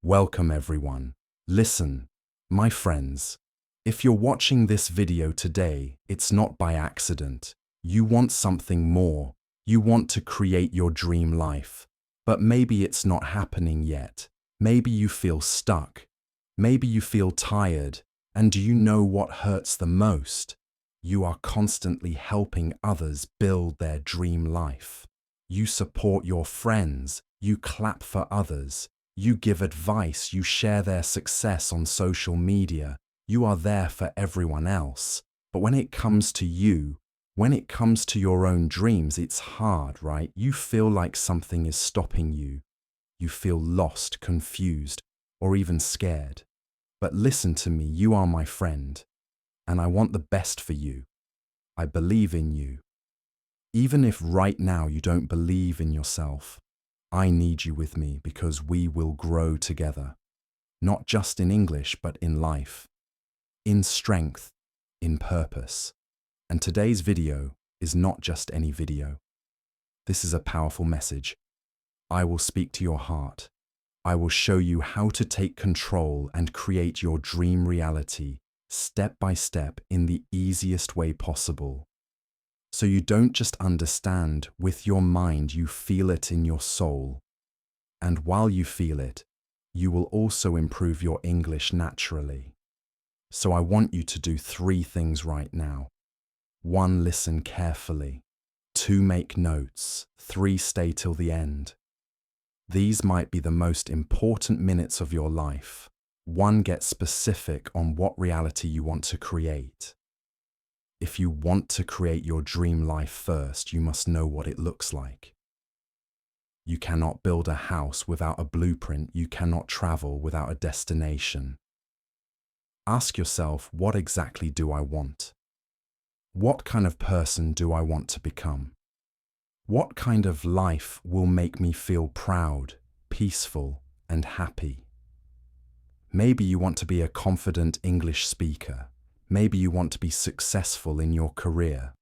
Welcome everyone. Listen, my friends, if you're watching this video today, it's not by accident. You want something more. You want to create your dream life. But maybe it's not happening yet. Maybe you feel stuck. Maybe you feel tired. And do you know what hurts the most? You are constantly helping others build their dream life. You support your friends. You clap for others. You give advice. You share their success on social media. You are there for everyone else. But when it comes to you, when it comes to your own dreams, it's hard, right? You feel like something is stopping you. You feel lost, confused, or even scared. But listen to me, you are my friend, and I want the best for you. I believe in you. Even if right now you don't believe in yourself, I need you with me because we will grow together. Not just in English, but in life, in strength, in purpose. And today's video is not just any video. This is a powerful message. I will speak to your heart. I will show you how to take control and create your dream reality step by step in the easiest way possible. So you don't just understand with your mind, you feel it in your soul. And while you feel it, you will also improve your English naturally. So I want you to do 3 things right now. 1, listen carefully. 2, make notes. 3, stay till the end. These might be the most important minutes of your life. 1, get specific on what reality you want to create. If you want to create your dream life first, you must know what it looks like. You cannot build a house without a blueprint. You cannot travel without a destination. Ask yourself, what exactly do I want? What kind of person do I want to become? What kind of life will make me feel proud, peaceful, and happy? Maybe you want to be a confident English speaker. Maybe you want to be successful in your career.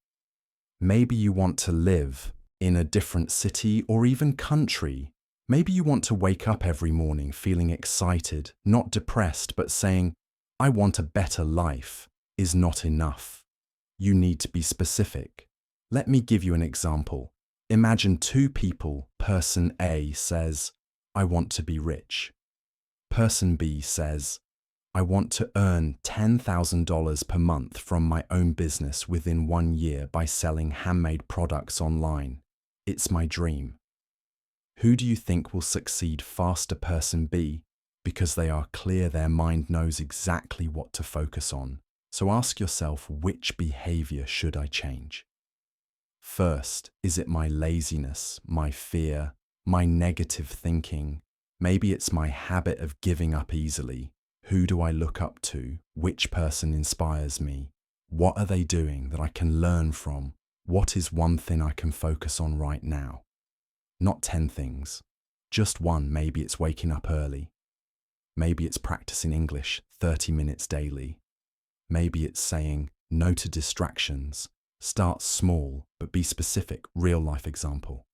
Maybe you want to live in a different city or even country. Maybe you want to wake up every morning feeling excited, not depressed, but saying, I want a better life, is not enough. You need to be specific. Let me give you an example. Imagine 2 people. Person A says, I want to be rich. Person B says, I want to earn $10,000 per month from my own business within 1 year by selling handmade products online. It's my dream. Who do you think will succeed faster? Person B, because they are clear, their mind knows exactly what to focus on. So ask yourself, which behavior should I change? First, is it my laziness, my fear, my negative thinking? Maybe it's my habit of giving up easily. Who do I look up to? Which person inspires me? What are they doing that I can learn from? What is 1 thing I can focus on right now? Not 10 things, just 1. Maybe it's waking up early. Maybe it's practicing English 30 minutes daily. Maybe it's saying no to distractions. Start small, but be specific. Real life example.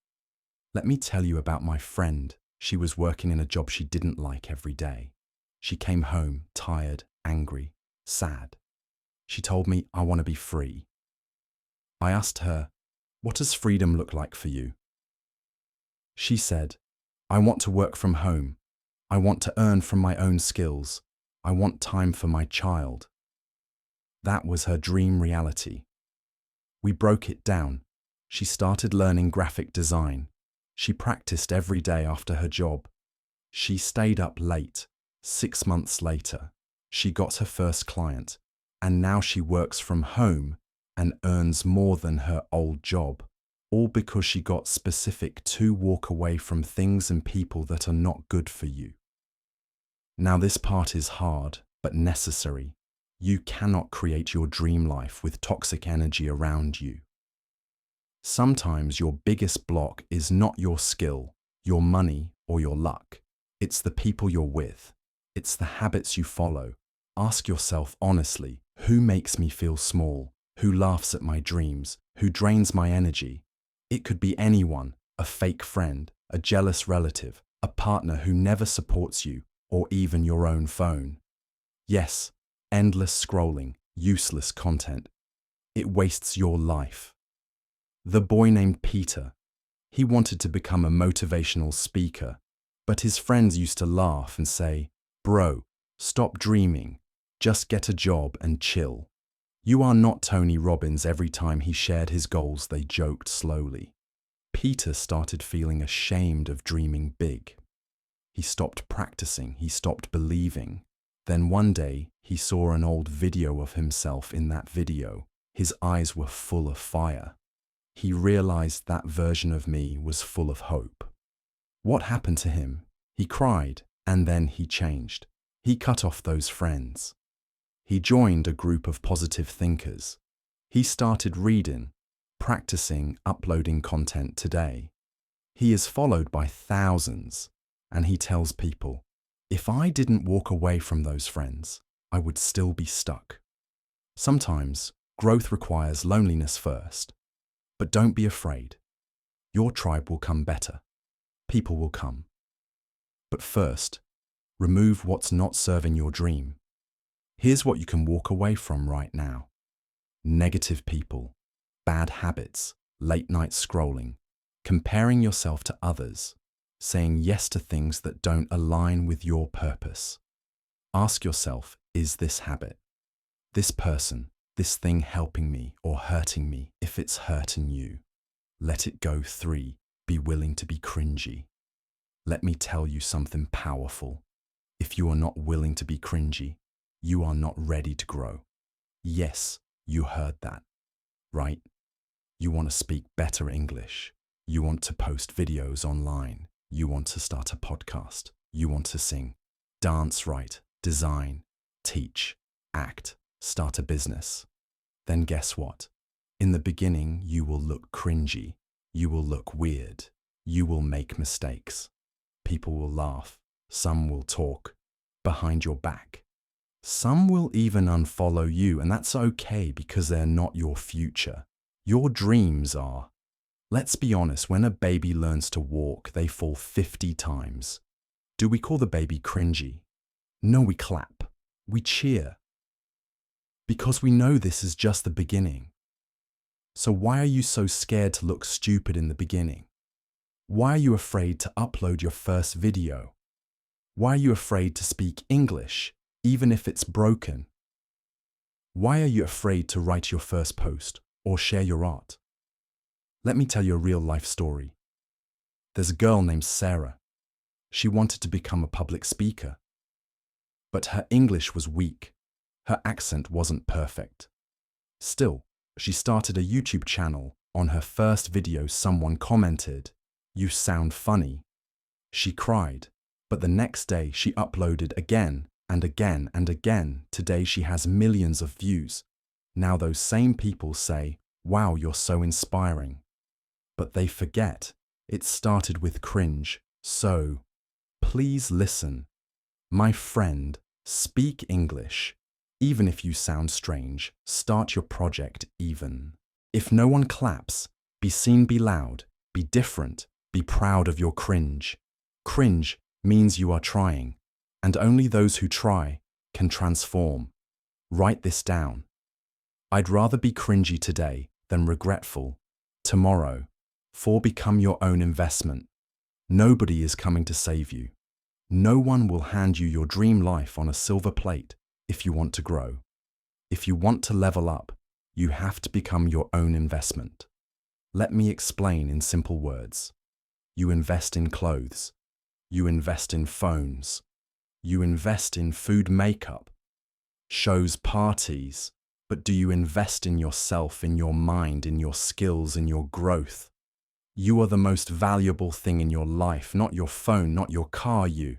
Let me tell you about my friend. She was working in a job she didn't like every day. She came home tired, angry, sad. She told me, I want to be free. I asked her, what does freedom look like for you? She said, I want to work from home. I want to earn from my own skills. I want time for my child. That was her dream reality. We broke it down. She started learning graphic design. She practiced every day after her job. She stayed up late. 6 months later, she got her first client, and now she works from home and earns more than her old job, all because she got specific to walk away from things and people that are not good for you. Now this part is hard, but necessary. You cannot create your dream life with toxic energy around you. Sometimes your biggest block is not your skill, your money, or your luck. It's the people you're with. It's the habits you follow. Ask yourself honestly, who makes me feel small? Who laughs at my dreams? Who drains my energy? It could be anyone, a fake friend, a jealous relative, a partner who never supports you, or even your own phone. Yes, endless scrolling, useless content. It wastes your life. The boy named Peter, he wanted to become a motivational speaker, but his friends used to laugh and say, "Bro, stop dreaming, just get a job and chill." You are not Tony Robbins. Every time he shared his goals, they joked slowly. Peter started feeling ashamed of dreaming big. He stopped practicing, he stopped believing. Then one day, he saw an old video of himself. In that video, his eyes were full of fire. He realized that version of me was full of hope. What happened to him? He cried, and then he changed. He cut off those friends. He joined a group of positive thinkers. He started reading, practicing, uploading content today. He is followed by thousands, and he tells people, if I didn't walk away from those friends, I would still be stuck. Sometimes growth requires loneliness first, but don't be afraid. Your tribe will come better. People will come. But first, remove what's not serving your dream. Here's what you can walk away from right now. Negative people, bad habits, late night scrolling, comparing yourself to others, saying yes to things that don't align with your purpose. Ask yourself, is this habit, this person, this thing helping me or hurting me? If it's hurting you, let it go. 3, be willing to be cringy. Let me tell you something powerful. If you are not willing to be cringy, you are not ready to grow. Yes, you heard that, right? You want to speak better English. You want to post videos online. You want to start a podcast. You want to sing, dance, write, design, teach, act, start a business. Then guess what? In the beginning, you will look cringy. You will look weird. You will make mistakes. People will laugh. Some will talk behind your back. Some will even unfollow you, and that's okay because they're not your future. Your dreams are. Let's be honest, when a baby learns to walk, they fall 50 times. Do we call the baby cringy? No, we clap. We cheer. Because we know this is just the beginning. So why are you so scared to look stupid in the beginning? Why are you afraid to upload your first video? Why are you afraid to speak English, even if it's broken? Why are you afraid to write your first post or share your art? Let me tell you a real-life story. There's a girl named Sarah. She wanted to become a public speaker, but her English was weak. Her accent wasn't perfect. Still, she started a YouTube channel. On her first video, someone commented, "You sound funny." She cried, but the next day she uploaded again and again and again. Today she has millions of views. Now those same people say, "Wow, you're so inspiring." But they forget, it started with cringe. So, please listen. My friend, speak English. Even if you sound strange, start your project even. If no one claps, be seen, be loud, be different, be proud of your cringe. Cringe means you are trying, and only those who try can transform. Write this down. I'd rather be cringy today than regretful tomorrow. 4, become your own investment. Nobody is coming to save you. No one will hand you your dream life on a silver plate. If you want to grow, if you want to level up, you have to become your own investment. Let me explain in simple words. You invest in clothes. You invest in phones. You invest in food, makeup, shows, parties. But do you invest in yourself, in your mind, in your skills, in your growth? You are the most valuable thing in your life, not your phone, not your car, you.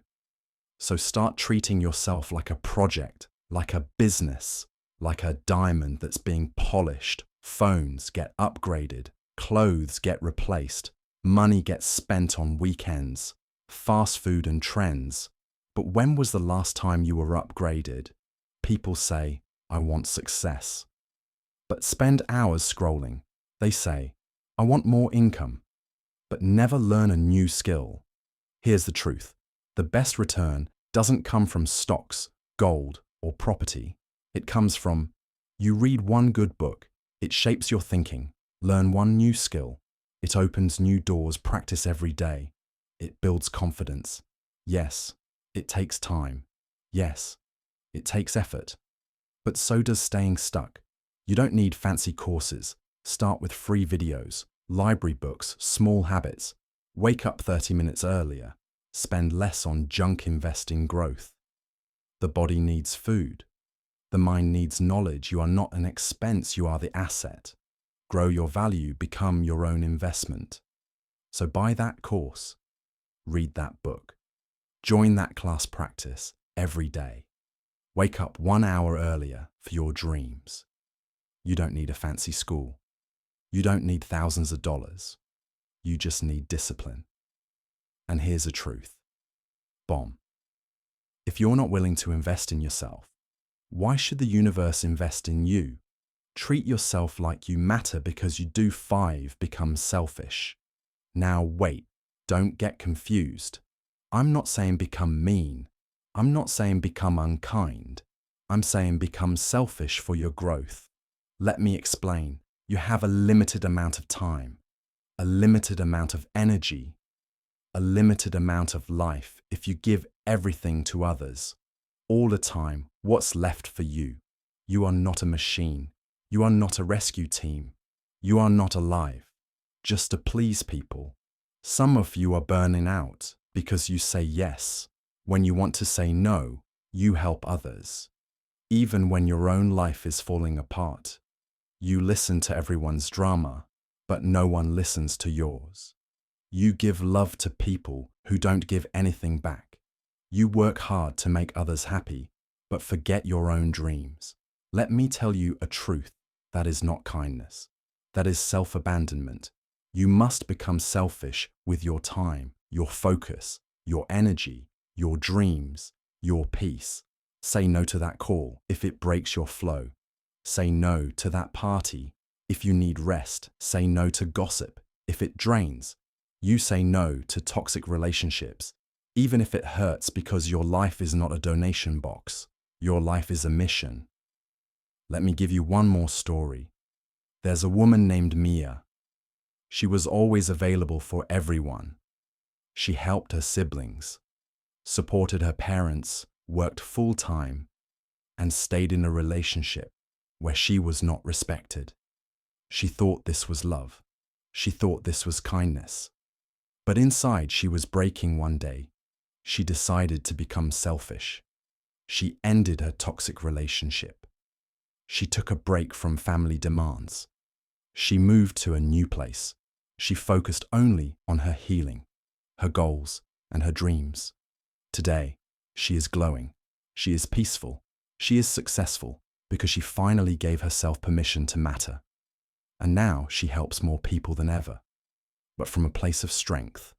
So start treating yourself like a project, like a business, like a diamond that's being polished. Phones get upgraded, clothes get replaced, money gets spent on weekends, fast food and trends. But when was the last time you were upgraded? People say, "I want success." But spend hours scrolling. They say, "I want more income," but never learn a new skill. Here's the truth. The best return doesn't come from stocks, gold, or property. It comes from you read one good book, it shapes your thinking, learn one new skill, it opens new doors, practice every day, it builds confidence. Yes, it takes time. Yes, it takes effort. But so does staying stuck. You don't need fancy courses. Start with free videos, library books, small habits. Wake up 30 minutes earlier. Spend less on junk, invest in growth. The body needs food. The mind needs knowledge. You are not an expense, you are the asset. Grow your value, become your own investment. So buy that course. Read that book. Join that class practice every day. Wake up 1 hour earlier for your dreams. You don't need a fancy school. You don't need thousands of dollars. You just need discipline. And here's a truth. Bomb. If you're not willing to invest in yourself, why should the universe invest in you? Treat yourself like you matter because you do 5 becomes selfish. Now wait, don't get confused. I'm not saying become mean. I'm not saying become unkind. I'm saying become selfish for your growth. Let me explain. You have a limited amount of time, a limited amount of energy, a limited amount of life. If you give everything to others, all the time, what's left for you? You are not a machine. You are not a rescue team. You are not alive, just to please people. Some of you are burning out because you say yes. When you want to say no, you help others. Even when your own life is falling apart, you listen to everyone's drama, but no one listens to yours. You give love to people who don't give anything back. You work hard to make others happy, but forget your own dreams. Let me tell you a truth. That is not kindness. That is self-abandonment. You must become selfish with your time, your focus, your energy, your dreams, your peace. Say no to that call if it breaks your flow. Say no to that party if you need rest. Say no to gossip if it drains. You say no to toxic relationships, even if it hurts, because your life is not a donation box. Your life is a mission. Let me give you one more story. There's a woman named Mia. She was always available for everyone. She helped her siblings, supported her parents, worked full-time, and stayed in a relationship where she was not respected. She thought this was love. She thought this was kindness. But inside she was breaking one day. She decided to become selfish. She ended her toxic relationship. She took a break from family demands. She moved to a new place. She focused only on her healing, her goals, and her dreams. Today, she is glowing. She is peaceful. She is successful because she finally gave herself permission to matter. And now she helps more people than ever, but from a place of strength,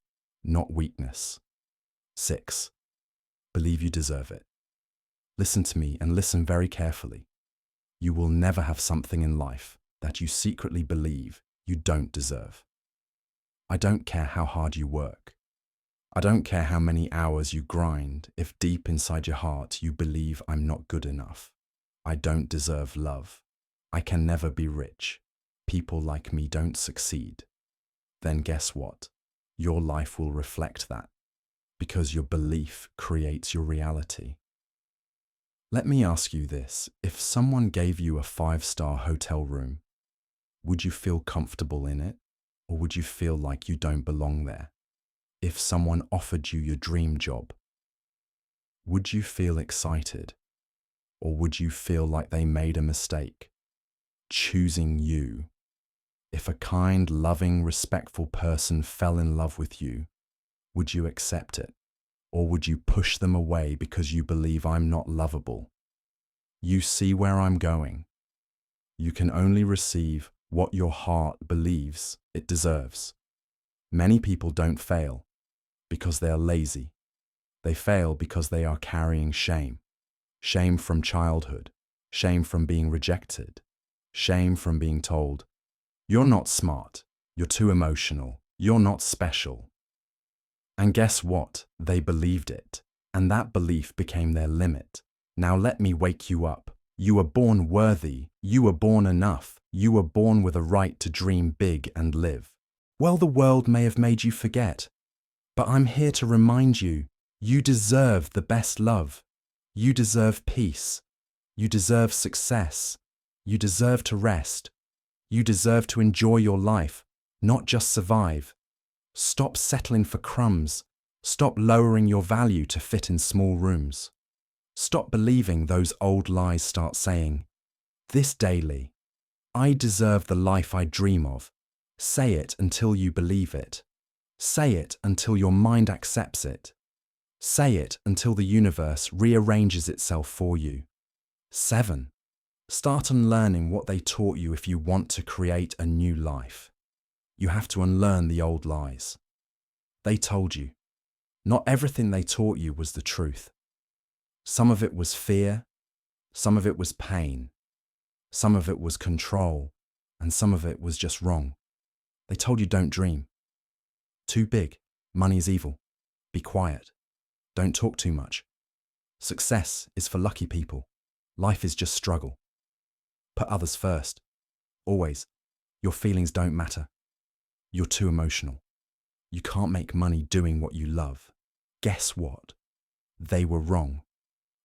not weakness. 6. Believe you deserve it. Listen to me and listen very carefully. You will never have something in life that you secretly believe you don't deserve. I don't care how hard you work. I don't care how many hours you grind if deep inside your heart you believe I'm not good enough. I don't deserve love. I can never be rich. People like me don't succeed. Then guess what? Your life will reflect that, because your belief creates your reality. Let me ask you this. If someone gave you a 5-star hotel room, would you feel comfortable in it, or would you feel like you don't belong there? If someone offered you your dream job, would you feel excited, or would you feel like they made a mistake choosing you? If a kind, loving, respectful person fell in love with you, would you accept it? Or would you push them away because you believe I'm not lovable? You see where I'm going. You can only receive what your heart believes it deserves. Many people don't fail because they are lazy. They fail because they are carrying shame. Shame from childhood. Shame from being rejected. Shame from being told, "You're not smart. You're too emotional. You're not special." And guess what? They believed it. and that belief became their limit. Now let me wake you up. You were born worthy, you were born enough, you were born with a right to dream big and live. Well, the world may have made you forget, but I'm here to remind you, you deserve the best love. You deserve peace. You deserve success. You deserve to rest. You deserve to enjoy your life, not just survive. Stop settling for crumbs. Stop lowering your value to fit in small rooms. Stop believing those old lies. Start saying, this daily, I deserve the life I dream of. Say it until you believe it. Say it until your mind accepts it. Say it until the universe rearranges itself for you. 7. Start unlearning what they taught you if you want to create a new life. You have to unlearn the old lies. They told you. Not everything they taught you was the truth. Some of it was fear, some of it was pain, some of it was control, and some of it was just wrong. They told you don't dream. Too big. Money is evil. Be quiet. Don't talk too much. Success is for lucky people. Life is just struggle. Put others first. Always. Your feelings don't matter. You're too emotional. You can't make money doing what you love. Guess what? They were wrong.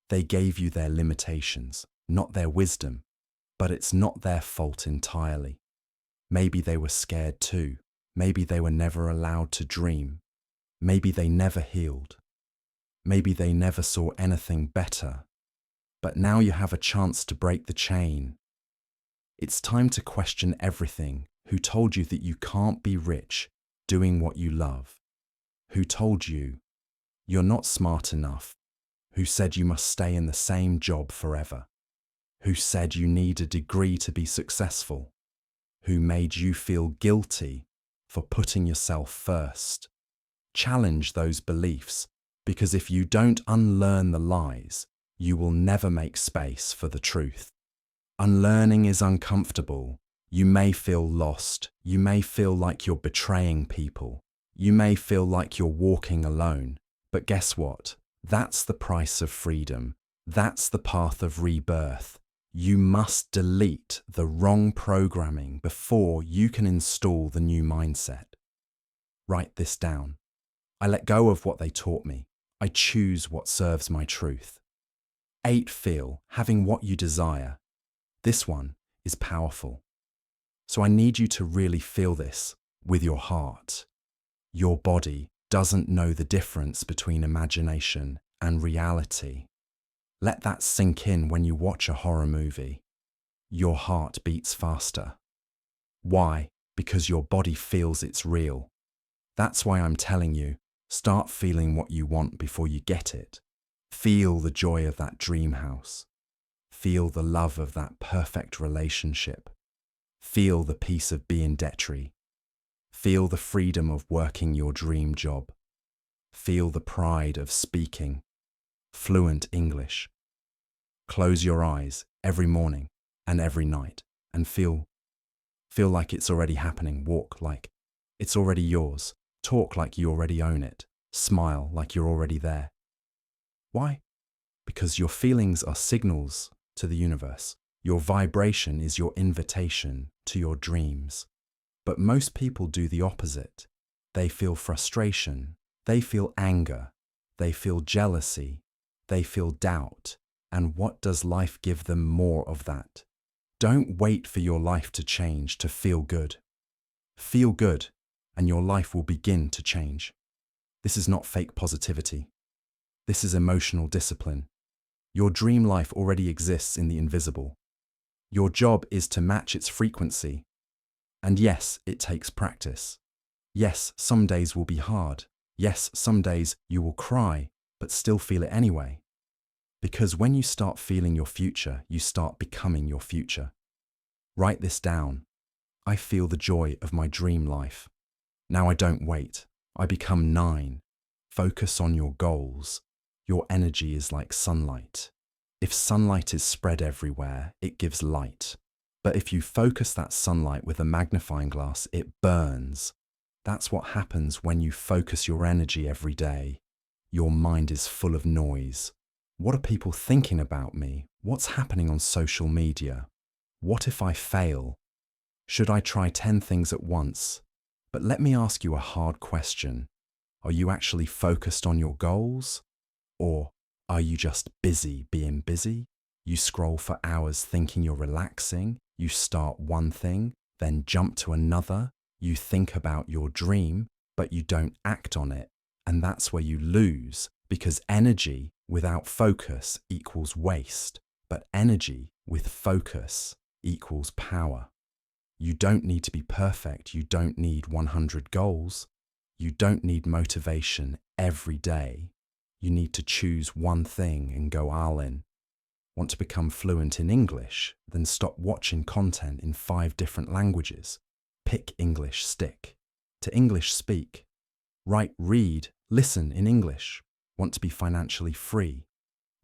They gave you their limitations, not their wisdom, but it's not their fault entirely. Maybe they were scared too. Maybe they were never allowed to dream. Maybe they never healed. Maybe they never saw anything better. But now you have a chance to break the chain. It's time to question everything. Who told you that you can't be rich doing what you love? Who told you you're not smart enough? Who said you must stay in the same job forever? Who said you need a degree to be successful? Who made you feel guilty for putting yourself first? Challenge those beliefs, because if you don't unlearn the lies, you will never make space for the truth. Unlearning is uncomfortable. You may feel lost. You may feel like you're betraying people. You may feel like you're walking alone. But guess what? That's the price of freedom. That's the path of rebirth. You must delete the wrong programming before you can install the new mindset. Write this down. I let go of what they taught me. I choose what serves my truth. 8. Feel having what you desire. This one is powerful. So I need you to really feel this with your heart. Your body doesn't know the difference between imagination and reality. Let that sink in when you watch a horror movie. Your heart beats faster. Why? Because your body feels it's real. That's why I'm telling you, start feeling what you want before you get it. Feel the joy of that dream house. Feel the love of that perfect relationship. Feel the peace of being debt-free. Feel the freedom of working your dream job. Feel the pride of speaking fluent English. Close your eyes every morning and every night and feel like it's already happening. Walk like it's already yours. Talk like you already own it. Smile like you're already there. Why? Because your feelings are signals to the universe. Your vibration is your invitation to your dreams. But most people do the opposite. They feel frustration. They feel anger. They feel jealousy. They feel doubt. And what does life give them more of that? Don't wait for your life to change to feel good. Feel good, and your life will begin to change. This is not fake positivity. This is emotional discipline. Your dream life already exists in the invisible. Your job is to match its frequency. And yes, it takes practice. Yes, some days will be hard. Yes, some days you will cry, but still feel it anyway. Because when you start feeling your future, you start becoming your future. Write this down. I feel the joy of my dream life. Now I don't wait. I become 9. Focus on your goals. Your energy is like sunlight. If sunlight is spread everywhere, it gives light. But if you focus that sunlight with a magnifying glass, it burns. That's what happens when you focus your energy every day. Your mind is full of noise. What are people thinking about me? What's happening on social media? What if I fail? Should I try 10 things at once? But let me ask you a hard question. Are you actually focused on your goals? Or are you just busy being busy? You scroll for hours thinking you're relaxing. You start one thing, then jump to another. You think about your dream, but you don't act on it. And that's where you lose, because energy without focus equals waste, but energy with focus equals power. You don't need to be perfect. You don't need 100 goals. You don't need motivation every day. You need to choose one thing and go all in. Want to become fluent in English? Then stop watching content in 5 different languages. Pick English stick. To English speak. Write, read, listen in English. Want to be financially free?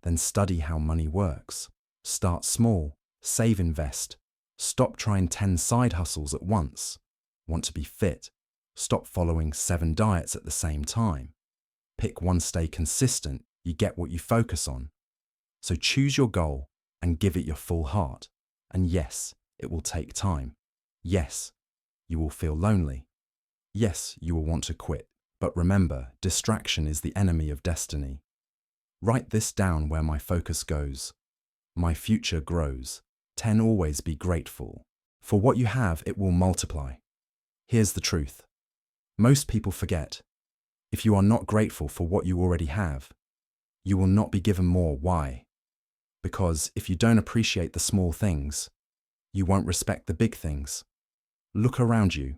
Then study how money works. Start small. Save, invest. Stop trying 10 side hustles at once. Want to be fit? Stop following 7 diets at the same time. Pick one, stay consistent. You get what you focus on. So choose your goal and give it your full heart. And yes, it will take time. Yes, you will feel lonely. Yes, you will want to quit. But remember, distraction is the enemy of destiny. Write this down: where my focus goes, my future grows. 10, always be grateful. For what you have, it will multiply. Here's the truth. Most people forget. If you are not grateful for what you already have, you will not be given more. Why? Because if you don't appreciate the small things, you won't respect the big things. Look around you.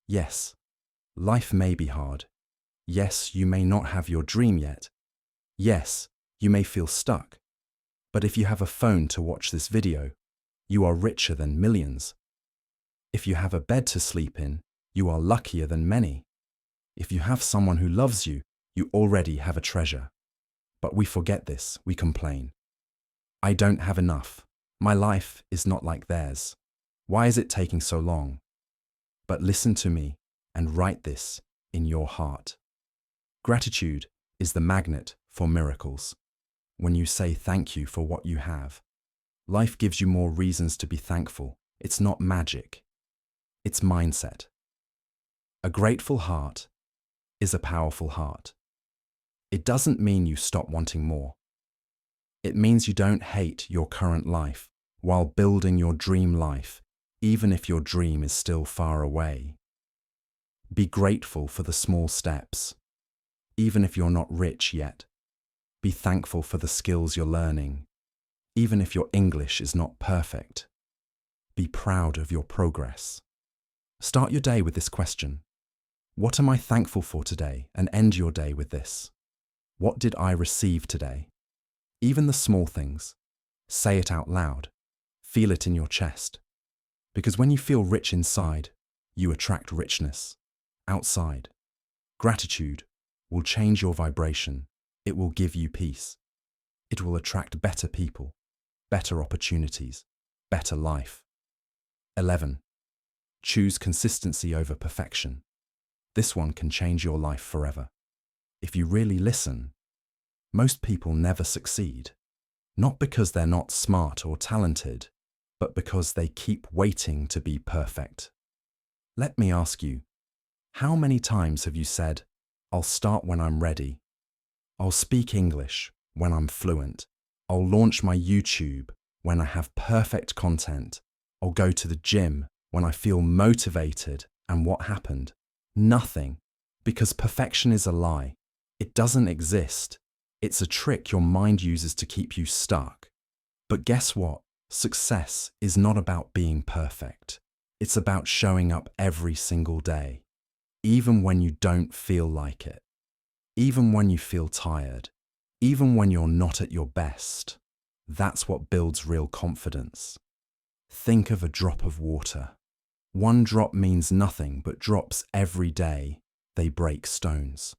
Yes, life may be hard. Yes, you may not have your dream yet. Yes, you may feel stuck. But if you have a phone to watch this video, you are richer than millions. If you have a bed to sleep in, you are luckier than many. If you have someone who loves you, you already have a treasure. But we forget this. We complain. I don't have enough. My life is not like theirs. Why is it taking so long? But listen to me and write this in your heart. Gratitude is the magnet for miracles. When you say thank you for what you have, life gives you more reasons to be thankful. It's not magic. It's mindset. A grateful heart is a powerful heart. It doesn't mean you stop wanting more. It means you don't hate your current life while building your dream life, even if your dream is still far away. Be grateful for the small steps, even if you're not rich yet. Be thankful for the skills you're learning, even if your English is not perfect. Be proud of your progress. Start your day with this question. What am I thankful for today? And end your day with this. What did I receive today? Even the small things. Say it out loud. Feel it in your chest. Because when you feel rich inside, you attract richness outside. Gratitude will change your vibration. It will give you peace. It will attract better people, better opportunities, better life. 11. Choose consistency over perfection. This one can change your life forever. If you really listen, most people never succeed. Not because they're not smart or talented, but because they keep waiting to be perfect. Let me ask you, how many times have you said, I'll start when I'm ready? I'll speak English when I'm fluent. I'll launch my YouTube when I have perfect content. I'll go to the gym when I feel motivated. And what happened? Nothing. Because perfection is a lie. It doesn't exist. It's a trick your mind uses to keep you stuck. But guess what? Success is not about being perfect. It's about showing up every single day, even when you don't feel like it, even when you feel tired, even when you're not at your best. That's what builds real confidence. Think of a drop of water. One drop means nothing, but drops every day, they break stones.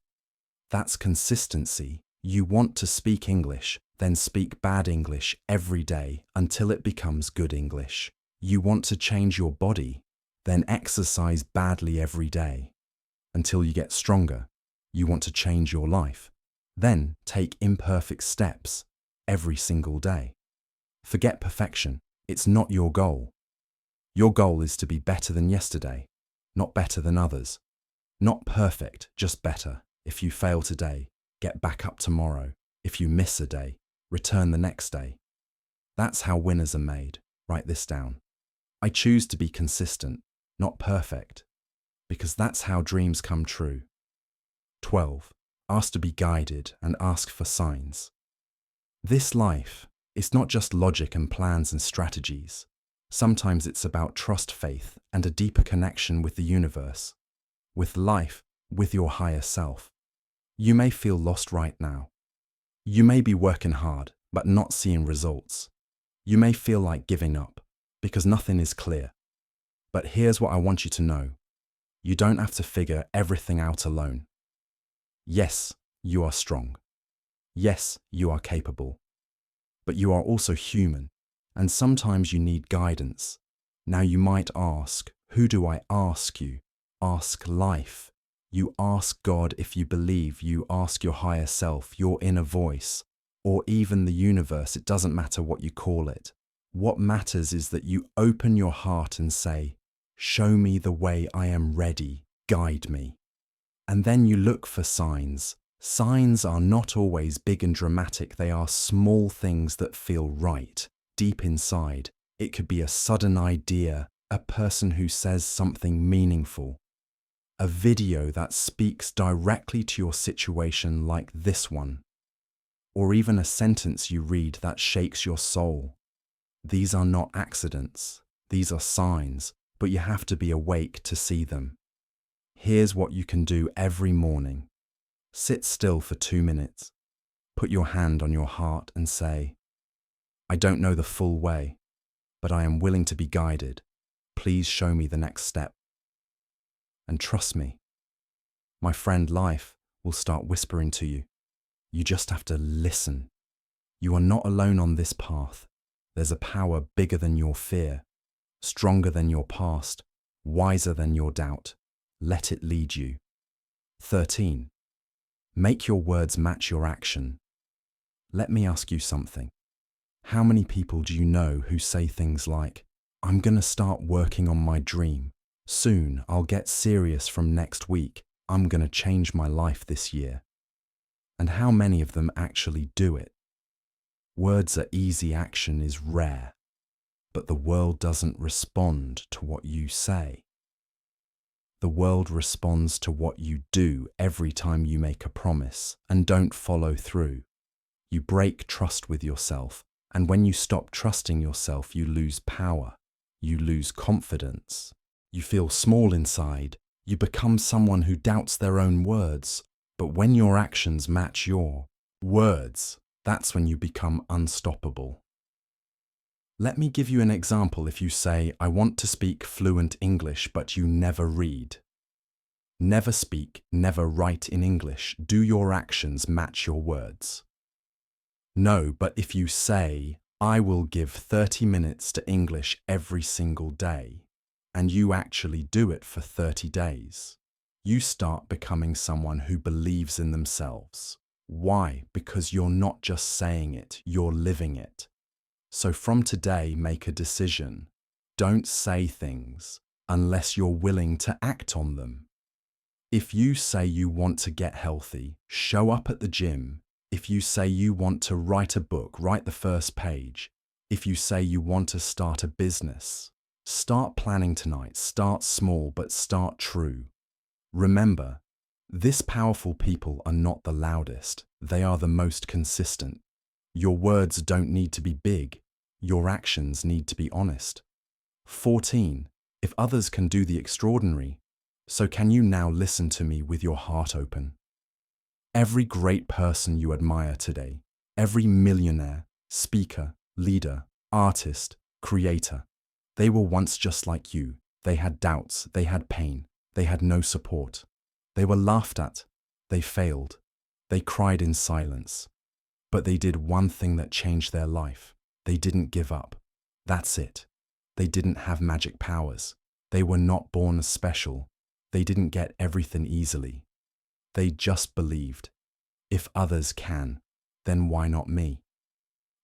That's consistency. You want to speak English, then speak bad English every day until it becomes good English. You want to change your body, then exercise badly every day until you get stronger. You want to change your life, Then take imperfect steps every single day. Forget perfection. It's not your goal. Your goal is to be better than yesterday, not better than others. Not perfect, just better. If you fail today, get back up tomorrow. If you miss a day, return the next day. That's how winners are made. Write this down. I choose to be consistent, not perfect, because that's how dreams come true. 12. Ask to be guided and ask for signs. This life is not just logic and plans and strategies. Sometimes it's about trust, faith, and a deeper connection with the universe, with life, with your higher self. You may feel lost right now. You may be working hard, but not seeing results. You may feel like giving up, because nothing is clear. But here's what I want you to know. You don't have to figure everything out alone. Yes, you are strong. Yes, you are capable. But you are also human, and sometimes you need guidance. Now you might ask, who do I ask you? Ask life. You ask God if you believe. You ask your higher self, your inner voice, or even the universe. It doesn't matter what you call it. What matters is that you open your heart and say, show me the way, I am ready, guide me. And then you look for signs. Signs are not always big and dramatic. They are small things that feel right, deep inside. It could be a sudden idea, a person who says something meaningful, a video that speaks directly to your situation like this one, or even a sentence you read that shakes your soul. These are not accidents. These are signs, but you have to be awake to see them. Here's what you can do every morning. Sit still for 2 minutes. Put your hand on your heart and say, I don't know the full way, but I am willing to be guided. Please show me the next step. And trust me, my friend, life will start whispering to you. You just have to listen. You are not alone on this path. There's a power bigger than your fear, stronger than your past, wiser than your doubt. Let it lead you. 13. Make your words match your action. Let me ask you something. How many people do you know who say things like, I'm going to start working on my dream. Soon, I'll get serious from next week. I'm going to change my life this year. And how many of them actually do it? Words are easy, action is rare. But the world doesn't respond to what you say. The world responds to what you do every time you make a promise and don't follow through. You break trust with yourself, and when you stop trusting yourself, you lose power. You lose confidence. You feel small inside. You become someone who doubts their own words. But when your actions match your words, that's when you become unstoppable. Let me give you an example. If you say, I want to speak fluent English, but you never read. Never speak, never write in English. Do your actions match your words? No, but if you say, I will give 30 minutes to English every single day, and you actually do it for 30 days, you start becoming someone who believes in themselves. Why? Because you're not just saying it, you're living it. So from today, make a decision. Don't say things unless you're willing to act on them. If you say you want to get healthy, show up at the gym. If you say you want to write a book, write the first page. If you say you want to start a business, start planning tonight. Start small, but start true. Remember, this powerful people are not the loudest. They are the most consistent. Your words don't need to be big. Your actions need to be honest. 14. If others can do the extraordinary, so can you. Now listen to me with your heart open. Every great person you admire today, every millionaire, speaker, leader, artist, creator, they were once just like you. They had doubts, they had pain, they had no support. They were laughed at, they failed, they cried in silence. But they did one thing that changed their life. They didn't give up. That's it. They didn't have magic powers. They were not born as special. They didn't get everything easily. They just believed. If others can, then why not me?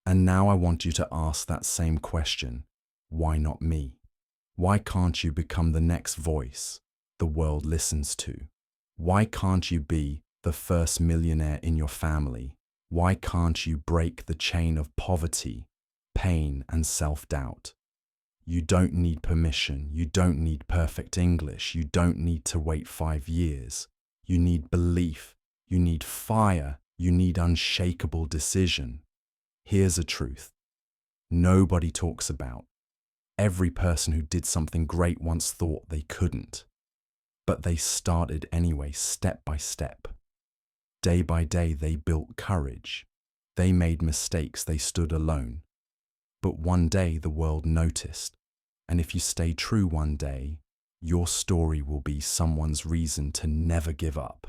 And now I want you to ask that same question. Why not me? Why can't you become the next voice the world listens to? Why can't you be the first millionaire in your family? Why can't you break the chain of poverty, pain, and self-doubt? You don't need permission. You don't need perfect English. You don't need to wait 5 years. You need belief. You need fire. You need unshakable decision. Here's a truth nobody talks about. Every person who did something great once thought they couldn't. But they started anyway, step by step. Day by day, they built courage. They made mistakes, they stood alone. But one day, the world noticed. And if you stay true one day, your story will be someone's reason to never give up.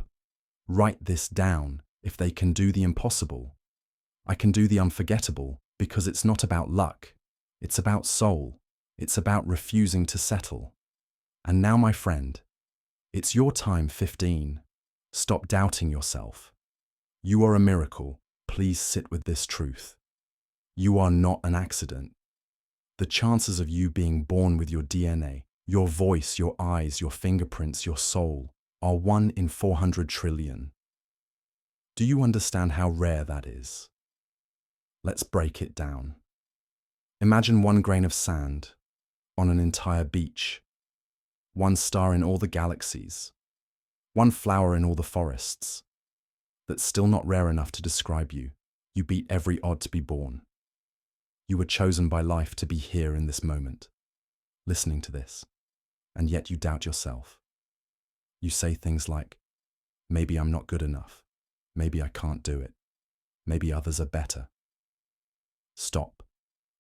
Write this down. If they can do the impossible, I can do the unforgettable, because it's not about luck. It's about soul. It's about refusing to settle. And now, my friend, it's your time, 15. Stop doubting yourself. You are a miracle. Please sit with this truth. You are not an accident. The chances of you being born with your DNA, your voice, your eyes, your fingerprints, your soul, are 1 in 400 trillion. Do you understand how rare that is? Let's break it down. Imagine 1 grain of sand on an entire beach, 1 star in all the galaxies, 1 flower in all the forests. That's still not rare enough to describe you. You beat every odd to be born. You were chosen by life to be here in this moment, listening to this, and yet you doubt yourself. You say things like, maybe I'm not good enough. Maybe I can't do it. Maybe others are better. Stop.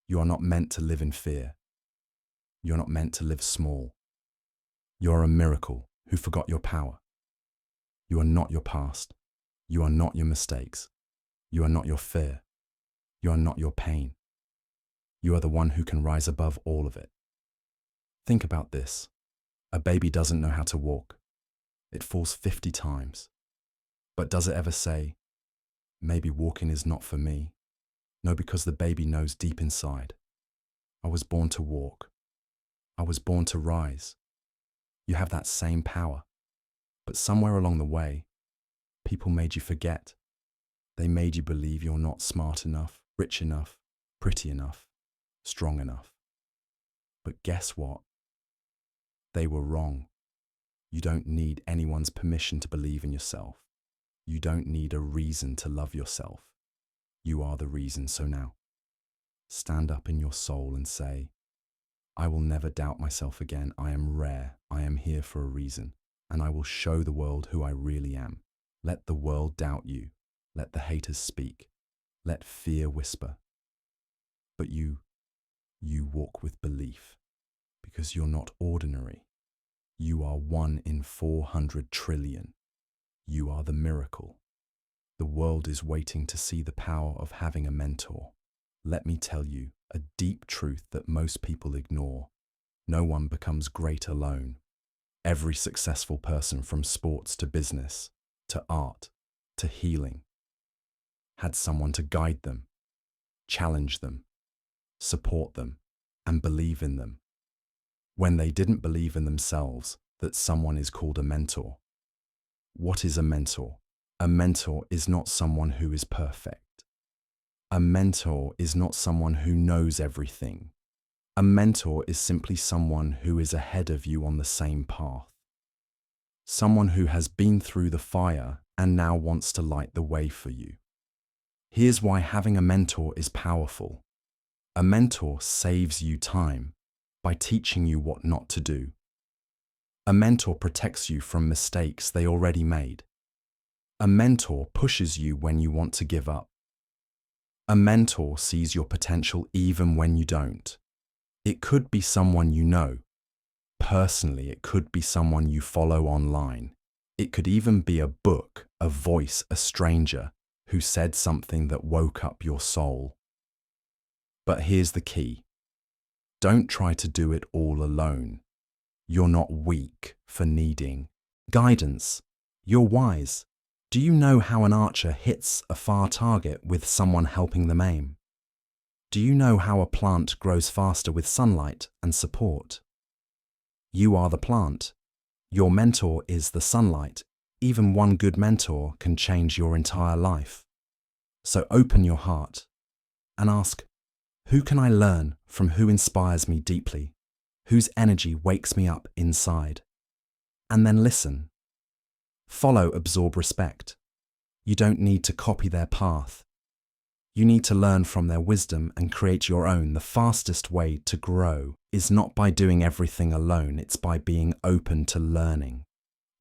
You are not meant to live in fear. You're not meant to live small. You're a miracle who forgot your power. You are not your past. You are not your mistakes. You are not your fear. You are not your pain. You are the one who can rise above all of it. Think about this. A baby doesn't know how to walk. It falls 50 times. But does it ever say, maybe walking is not for me? No, because the baby knows deep inside. I was born to walk. I was born to rise. You have that same power. But somewhere along the way, people made you forget. They made you believe you're not smart enough, rich enough, pretty enough, strong enough. But guess what? They were wrong. You don't need anyone's permission to believe in yourself. You don't need a reason to love yourself. You are the reason. So now, stand up in your soul and say, I will never doubt myself again. I am rare. I am here for a reason, and I will show the world who I really am. Let the world doubt you. Let the haters speak. Let fear whisper. But you walk with belief, because you're not ordinary. You are 1 in 400 trillion. You are the miracle. The world is waiting to see the power of having a mentor. Let me tell you a deep truth that most people ignore. No one becomes great alone. Every successful person, from sports to business, to art, to healing, had someone to guide them, challenge them, support them, and believe in them. When they didn't believe in themselves, that someone is called a mentor. What is a mentor? A mentor is not someone who is perfect. A mentor is not someone who knows everything. A mentor is simply someone who is ahead of you on the same path. Someone who has been through the fire and now wants to light the way for you. Here's why having a mentor is powerful. A mentor saves you time by teaching you what not to do. A mentor protects you from mistakes they already made. A mentor pushes you when you want to give up. A mentor sees your potential even when you don't. It could be someone you know. Personally, it could be someone you follow online. It could even be a book, a voice, a stranger who said something that woke up your soul. But here's the key. Don't try to do it all alone. You're not weak for needing guidance. You're wise. Do you know how an archer hits a far target with someone helping them aim? Do you know how a plant grows faster with sunlight and support? You are the plant. Your mentor is the sunlight. Even one good mentor can change your entire life. So open your heart and ask, who can I learn from? Who inspires me deeply? Whose energy wakes me up inside? And then listen. Follow, absorb, respect. You don't need to copy their path. You need to learn from their wisdom and create your own. The fastest way to grow is not by doing everything alone, it's by being open to learning,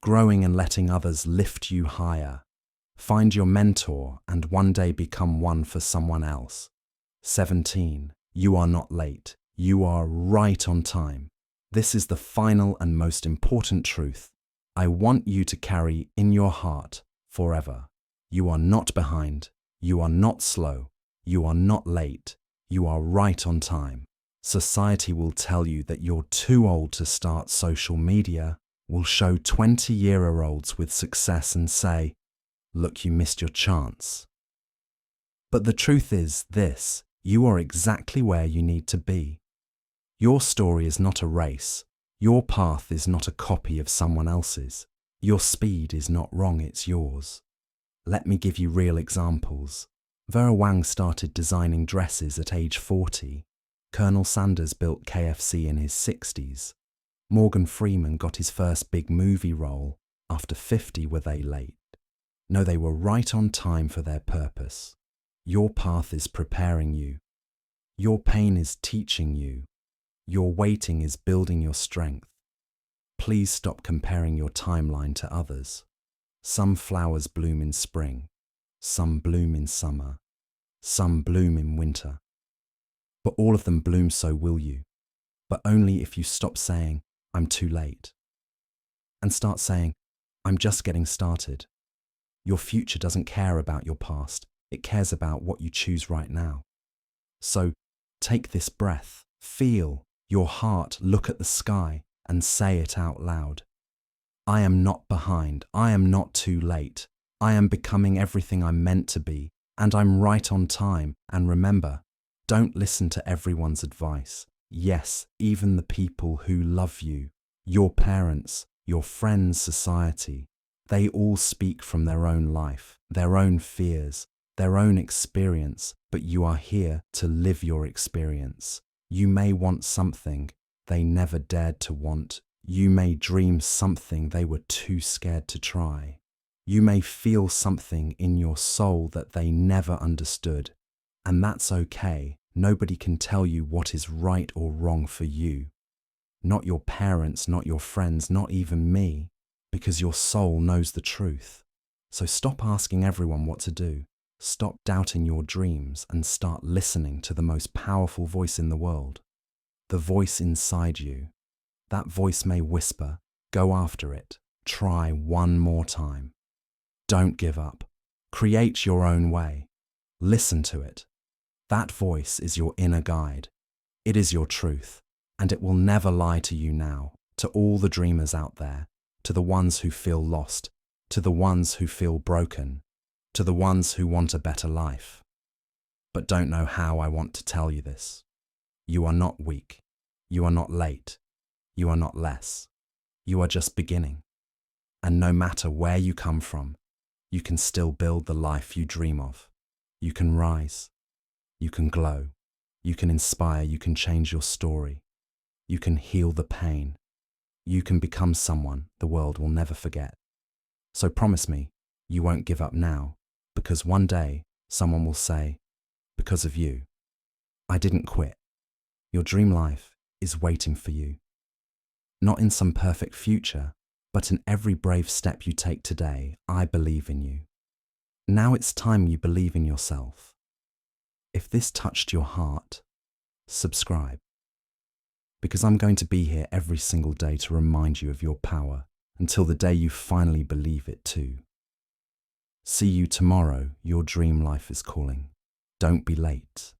growing and letting others lift you higher. Find your mentor and one day become one for someone else. 17. You are not late. You are right on time. This is the final and most important truth I want you to carry in your heart forever. You are not behind. You are not slow. You are not late. You are right on time. Society will tell you that you're too old to start social media, will show 20-year-olds with success and say, look, you missed your chance. But the truth is this, you are exactly where you need to be. Your story is not a race. Your path is not a copy of someone else's. Your speed is not wrong, it's yours. Let me give you real examples. Vera Wang started designing dresses at age 40. Colonel Sanders built KFC in his 60s. Morgan Freeman got his first big movie role after 50. Were they late? No, they were right on time for their purpose. Your path is preparing you. Your pain is teaching you. Your waiting is building your strength. Please stop comparing your timeline to others. Some flowers bloom in spring, some bloom in summer, some bloom in winter. But all of them bloom, so will you. But only if you stop saying, I'm too late, and start saying, I'm just getting started. Your future doesn't care about your past, it cares about what you choose right now. So take this breath, feel your heart, look at the sky, and say it out loud. I am not behind, I am not too late, I am becoming everything I'm meant to be, and I'm right on time. And remember, don't listen to everyone's advice. Yes, even the people who love you, your parents, your friends, society, they all speak from their own life, their own fears, their own experience, but you are here to live your experience. You may want something they never dared to want. You may dream something they were too scared to try. You may feel something in your soul that they never understood. And that's okay. Nobody can tell you what is right or wrong for you. Not your parents, not your friends, not even me, because your soul knows the truth. So stop asking everyone what to do. Stop doubting your dreams and start listening to the most powerful voice in the world. The voice inside you. That voice may whisper, go after it, try one more time. Don't give up. Create your own way. Listen to it. That voice is your inner guide. It is your truth, and it will never lie to you now. To all the dreamers out there, to the ones who feel lost, to the ones who feel broken, to the ones who want a better life, but don't know how, I want to tell you this. You are not weak. You are not late. You are not less. You are just beginning. And no matter where you come from, you can still build the life you dream of. You can rise. You can glow. You can inspire. You can change your story. You can heal the pain. You can become someone the world will never forget. So promise me, you won't give up now, because one day someone will say, because of you, I didn't quit. Your dream life is waiting for you. Not in some perfect future, but in every brave step you take today. I believe in you. Now it's time you believe in yourself. If this touched your heart, subscribe. Because I'm going to be here every single day to remind you of your power until the day you finally believe it too. See you tomorrow. Your dream life is calling. Don't be late.